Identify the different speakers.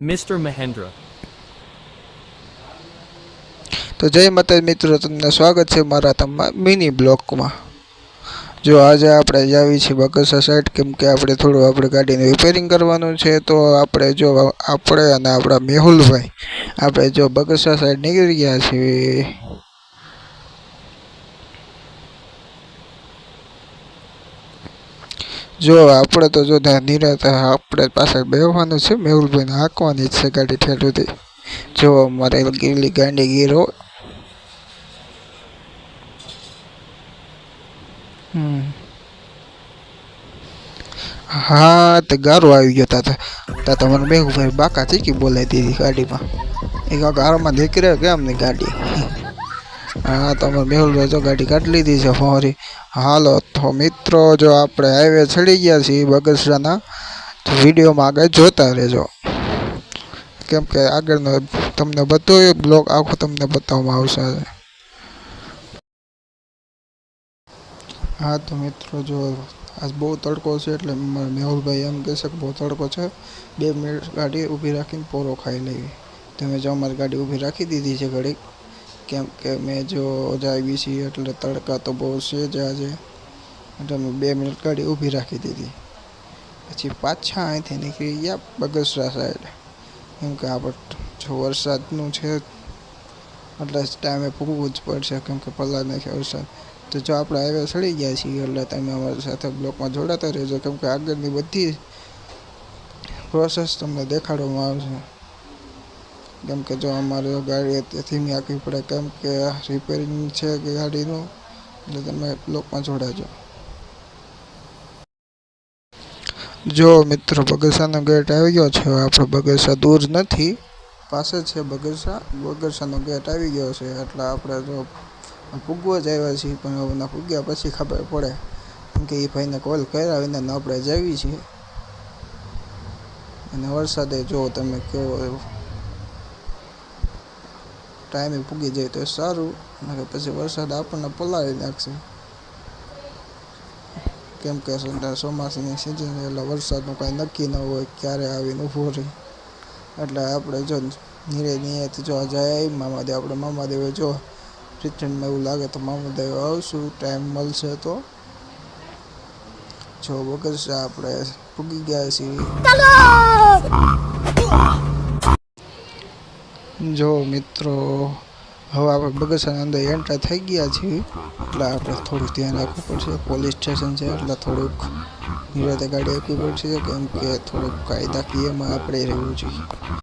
Speaker 1: Mr. Mahendra.
Speaker 2: તો જય માતાજી મિત્રો, તમને સ્વાગત છે મારા મિની બ્લોકમાં। જો આજે આપણે જાવી છીએ બગસરા સાઈડ, કેમ કે આપણે થોડું આપણી ગાડીને રિપેરિંગ કરવાનું છે। તો આપણે અને આપણા મેહુલભાઈ આપણે જો બગસરા સાઈડ નીકળી ગયા છીએ। જો આપણે તો જો નિરાતે આપણે પાછળ બેસવાનું છે, મેહુલભાઈને હાંકવાની જ છે ગાડી ઠેઠ સુધી। જો અમારે ગીરલી ગાંડી ગીરો हाँ तो गारो आई गयो ता मन मेहूभाई बाका चीकी बोलाई दीदी गाड़ी में एक गार में निकले केम नहीं गाड़ी। हाँ तो मैं मेहुलभाई जो गाड़ी काट लीधी है हमारी। हालो तो मित्रों जो आपणे हाईवे चढ़ी गया छे बगसराना, तो विडियो में आगे जोता रहेजो, केम के आगे तमने बधो ब्लॉग आखो तमने बताववामां आवशे। हाँ तो मित्रों जो आज बहुत तड़को है एटले मेहुलभाई एम कहे कि बहुत तड़को है, 2 मिनिट गाड़ी ऊभी राखीने पोरो खाई लेवी। तो मैं जो अमारी गाड़ी ऊभी राखी दीधी है घड़ी, केम के मैं जो जावी छी एटले तड़का तो बहुत से ज आज, एटले मैं 2 मिनिट गाड़ी ऊभी राखी दीधी। पछी पाछा अहींथी निकળી ગયા बगसरा साइड, केम के આપણે जो वरसादનું છે એટલે ટાઈમે પૂગવું જ પડશે, કેમ કે પલ્લા નાખે વરસાદ। तो जो आप हाईवे चढ़ी गया छे એટલે તમે અમારી સાથે બ્લોકમાં જોડાતા રહેજો, કેમ કે આગળની બધી પ્રોસેસ તમને દેખાડવામાં આવશે। કેમ કે જો અમારી ગાડી ધીમી આંકવી પડે, કેમ કે રિપેરિંગ છે ગાડીનું, એટલે તમે બ્લોકમાં જોડાજો। જો મિત્રો બગસરાનો ગેટ આવી ગયો છે, આપણે બગસરા दूर નથી, પાસે છે બગસરાનો ગેટ આવી ગયો છે। એટલે આપણે જો પૂગવા જ આવ્યા છીએ, પણ હવે પૂગ્યા પછી ખબર પડે, કેમ કે એ ભાઈને કોલ કર્યા વિના આપણે જાવી છીએ। અને વરસાદે જો તમે કેવો ટાઈમે પૂગી જાય તો સારું, અને પછી વરસાદ આપણને પલાળી નાખશે, કેમ કે ચોમાસાની સિઝન એટલે વરસાદનું કાંઈ નક્કી ન હોય ક્યારે આવીને ઊભો રહે। એટલે આપણે જો નિરાતે જો જાય મામાદેવ, આપણે મામાદેવે જો રિટર્નમાં એવું લાગે તો મામાદેવ આવશું, ટાઈમ મળશે તો। જો બગસરા આપણે પૂગી ગયા છીએ। જો મિત્રો હવે આપણે બગસરાની અંદર એન્ટર થઈ ગયા છીએ, એટલે આપણે થોડુંક ધ્યાન રાખવું પડશે। પોલીસ સ્ટેશન છે એટલે થોડુંક નિરાતે ગાડી આપવી પડશે, કેમ કે થોડુંક કાયદાકીયમાં આપણે રહેવું જોઈએ।